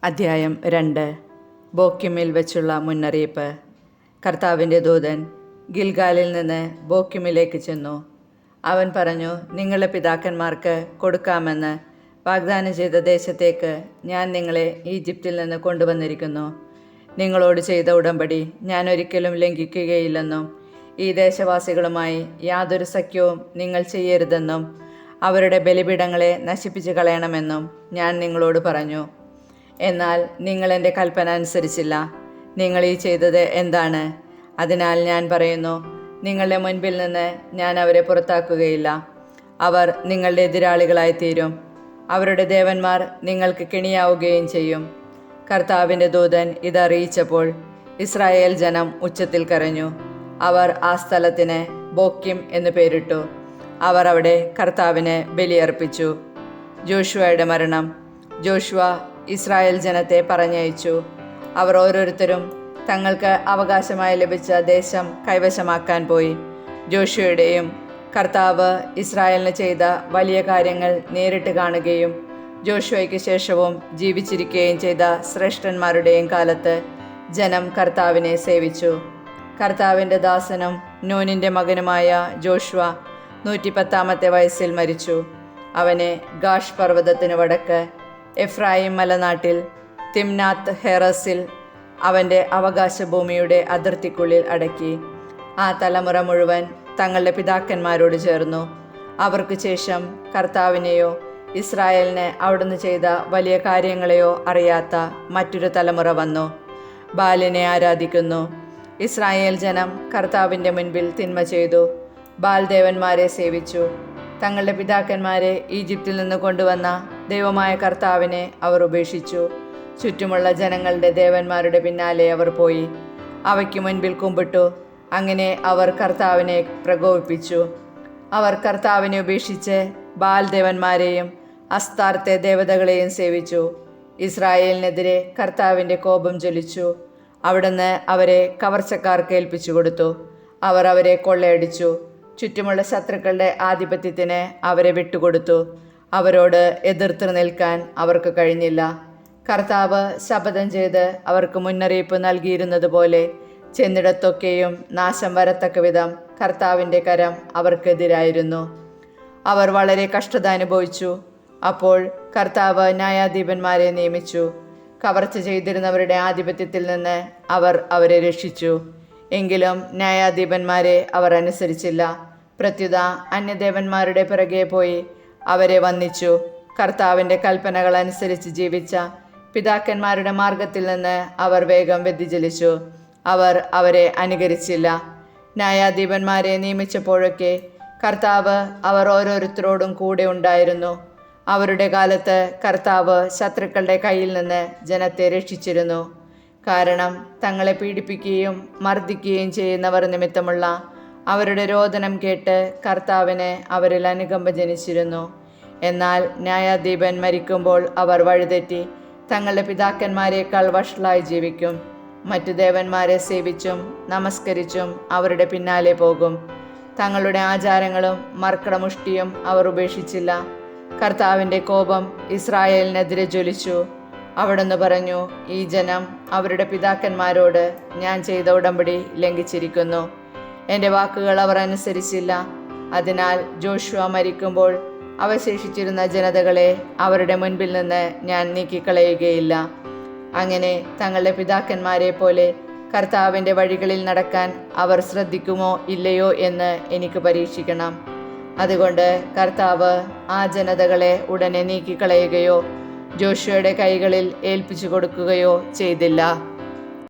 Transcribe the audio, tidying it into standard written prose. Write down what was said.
അധ്യായം 2. ബോക്കിമിൽ വെച്ചുള്ള മുന്നറിയിപ്പ്. കർത്താവിൻ്റെ ദൂതൻ ഗിൽഗാലിൽ നിന്ന് ബോക്കിമിലേക്ക് ചെന്നു. അവൻ പറഞ്ഞു, നിങ്ങളുടെ പിതാക്കന്മാർക്ക് കൊടുക്കാമെന്ന് വാഗ്ദാനം ചെയ്ത ദേശത്തേക്ക് ഞാൻ നിങ്ങളെ ഈജിപ്തിൽ നിന്ന് കൊണ്ടുവന്നിരിക്കുന്നു. നിങ്ങളോട് ചെയ്ത ഉടമ്പടി ഞാൻ ഒരിക്കലും ലംഘിക്കുകയില്ലെന്നും ഈ ദേശവാസികളുമായി യാതൊരു സഖ്യവും നിങ്ങൾ ചെയ്യരുതെന്നും അവരുടെ ബലിപീഠങ്ങളെ നശിപ്പിച്ചു കളയണമെന്നും ഞാൻ നിങ്ങളോട് പറഞ്ഞു. എന്നാൽ നിങ്ങൾ എൻ്റെ കൽപ്പന അനുസരിച്ചില്ല. നിങ്ങൾ ഈ ചെയ്തത് എന്താണ്? അതിനാൽ ഞാൻ പറയുന്നു, നിങ്ങളുടെ മുൻപിൽ നിന്ന് ഞാൻ അവരെ പുറത്താക്കുകയില്ല. അവർ നിങ്ങളുടെ എതിരാളികളായി തീരും. അവരുടെ ദേവന്മാർ നിങ്ങൾക്ക് കെണിയാവുകയും ചെയ്യും. കർത്താവിൻ്റെ ദൂതൻ ഇതറിയിച്ചപ്പോൾ ഇസ്രായേൽ ജനം ഉച്ചത്തിൽ കരഞ്ഞു. അവർ ആ സ്ഥലത്തിന് ബോക്കിം എന്ന് പേരിട്ടു. അവർ അവിടെ കർത്താവിന് ബലിയർപ്പിച്ചു. ജോഷുവയുടെ മരണം. ജോഷുവ ഇസ്രായേൽ ജനത്തെ പറഞ്ഞയച്ചു. അവർ ഓരോരുത്തരും തങ്ങൾക്ക് അവകാശമായി ലഭിച്ച ദേശം കൈവശമാക്കാൻ പോയി. ജോഷുവയുടെയും കർത്താവ് ഇസ്രായേലിന് ചെയ്ത വലിയ കാര്യങ്ങൾ നേരിട്ട് കാണുകയും ജോഷുവയ്ക്ക് ശേഷവും ജീവിച്ചിരിക്കുകയും ചെയ്ത ശ്രേഷ്ഠന്മാരുടെയും കാലത്ത് ജനം കർത്താവിനെ സേവിച്ചു. കർത്താവിൻ്റെ ദാസനും നൂനിൻ്റെ മകനുമായ ജോഷുവ 110 വയസ്സിൽ മരിച്ചു. അവനെ ഗാഷ് പർവ്വതത്തിന് വടക്ക് എഫ്രായിം മലനാട്ടിൽ തിംനാത്ത് ഹെറസിൽ അവൻ്റെ അവകാശഭൂമിയുടെ അതിർത്തിക്കുള്ളിൽ അടക്കി. ആ തലമുറ മുഴുവൻ തങ്ങളുടെ പിതാക്കന്മാരോട് ചേർന്നു. അവർക്ക് ശേഷം കർത്താവിനെയോ ഇസ്രായേലിന് അവിടുന്ന് ചെയ്ത വലിയ കാര്യങ്ങളെയോ അറിയാത്ത മറ്റൊരു തലമുറ വന്നു. ബാലിനെ ആരാധിക്കുന്നു. ഇസ്രായേൽ ജനം കർത്താവിൻ്റെ മുൻപിൽ തിന്മ ചെയ്തു. ബാൽ ദേവന്മാരെ സേവിച്ചു. തങ്ങളുടെ പിതാക്കന്മാരെ ഈജിപ്തിൽ നിന്ന് കൊണ്ടുവന്ന ദൈവമായ കർത്താവിനെ അവർ ഉപേക്ഷിച്ചു. ചുറ്റുമുള്ള ജനങ്ങളുടെ ദേവന്മാരുടെ പിന്നാലെ അവർ പോയി അവയ്ക്ക് മുൻപിൽ കുമ്പിട്ടു. അങ്ങനെ അവർ കർത്താവിനെ പ്രകോപിപ്പിച്ചു. അവർ കർത്താവിനെ ഉപേക്ഷിച്ച് ബാൽ ദേവന്മാരെയും അസ്താർത്തെ ദേവതകളെയും സേവിച്ചു. ഇസ്രായേലിനെതിരെ കർത്താവിൻ്റെ കോപം ജ്വലിച്ചു. അവിടുന്ന് അവരെ കവർച്ചക്കാർക്ക് ഏൽപ്പിച്ചു കൊടുത്തു. അവർ അവരെ കൊള്ളയടിച്ചു. ചുറ്റുമുള്ള ശത്രുക്കളുടെ ആധിപത്യത്തിന് അവരെ വിട്ടുകൊടുത്തു. അവരോട് എതിർത്ത് നിൽക്കാൻ അവർക്ക് കഴിഞ്ഞില്ല. കർത്താവ് ശപഥം ചെയ്ത് അവർക്ക് മുന്നറിയിപ്പ് നൽകിയിരുന്നത് പോലെ ചെന്നിടത്തൊക്കെയും നാശം വരത്തക്ക വിധം കർത്താവിൻ്റെ കരം അവർക്കെതിരായിരുന്നു. അവർ വളരെ കഷ്ടത അനുഭവിച്ചു. അപ്പോൾ കർത്താവ് ന്യായാധിപന്മാരെ നിയമിച്ചു. കവർച്ച ചെയ്തിരുന്നവരുടെ ആധിപത്യത്തിൽ നിന്ന് അവർ അവരെ രക്ഷിച്ചു. എങ്കിലും ന്യായാധിപന്മാരെ അവർ അനുസരിച്ചില്ല. പ്രത്യുത അന്യദേവന്മാരുടെ പിറകെ പോയി അവരെ വന്ദിച്ചു. കർത്താവിൻ്റെ കൽപ്പനകൾ അനുസരിച്ച് ജീവിച്ച പിതാക്കന്മാരുടെ മാർഗത്തിൽ നിന്ന് അവർ വേഗം വ്യതിചലിച്ചു. അവർ അവരെ അനുകരിച്ചില്ല. ന്യായാധിപന്മാരെ നിയമിച്ചപ്പോഴൊക്കെ കർത്താവ് അവർ ഓരോരുത്തരോടും കൂടെ ഉണ്ടായിരുന്നു. അവരുടെ കാലത്ത് കർത്താവ് ശത്രുക്കളുടെ കയ്യിൽ നിന്ന് ജനത്തെ രക്ഷിച്ചിരുന്നു. കാരണം തങ്ങളെ പീഡിപ്പിക്കുകയും മർദ്ദിക്കുകയും ചെയ്യുന്നവർ നിമിത്തമുള്ള അവരുടെ രോദനം കേട്ട് കർത്താവിന് അവരിൽ അനുകമ്പ ജനിച്ചിരുന്നു. എന്നാൽ ന്യായാധിപൻ മരിക്കുമ്പോൾ അവർ വഴിതെറ്റി തങ്ങളുടെ പിതാക്കന്മാരെക്കാൾ വഷളായി ജീവിക്കും. മറ്റു ദേവന്മാരെ സേവിച്ചും നമസ്കരിച്ചും അവരുടെ പിന്നാലെ പോകും. തങ്ങളുടെ ആചാരങ്ങളും മർക്കടമുഷ്ടിയും അവർ ഉപേക്ഷിച്ചില്ല. കർത്താവിൻ്റെ കോപം ഇസ്രായേലിനെതിരെ ജ്വലിച്ചു. അവിടുന്ന് പറഞ്ഞു, ഈ ജനം അവരുടെ പിതാക്കന്മാരോട് ഞാൻ ചെയ്ത ഉടമ്പടി ലംഘിച്ചിരിക്കുന്നു. എൻ്റെ വാക്കുകൾ അവർ അനുസരിച്ചില്ല. അതിനാൽ ജോഷുവ മരിക്കുമ്പോൾ അവശേഷിച്ചിരുന്ന ജനതകളെ അവരുടെ മുൻപിൽ നിന്ന് ഞാൻ നീക്കിക്കളയുകയില്ല. അങ്ങനെ തങ്ങളുടെ പിതാക്കന്മാരെ പോലെ കർത്താവിൻ്റെ വഴികളിൽ നടക്കാൻ അവർ ശ്രദ്ധിക്കുമോ ഇല്ലയോ എന്ന് എനിക്ക് പരീക്ഷിക്കണം. അതുകൊണ്ട് കർത്താവ് ആ ജനതകളെ ഉടനെ നീക്കിക്കളയുകയോ ജോഷുവയുടെ കൈകളിൽ ഏൽപ്പിച്ചു കൊടുക്കുകയോ ചെയ്തില്ല.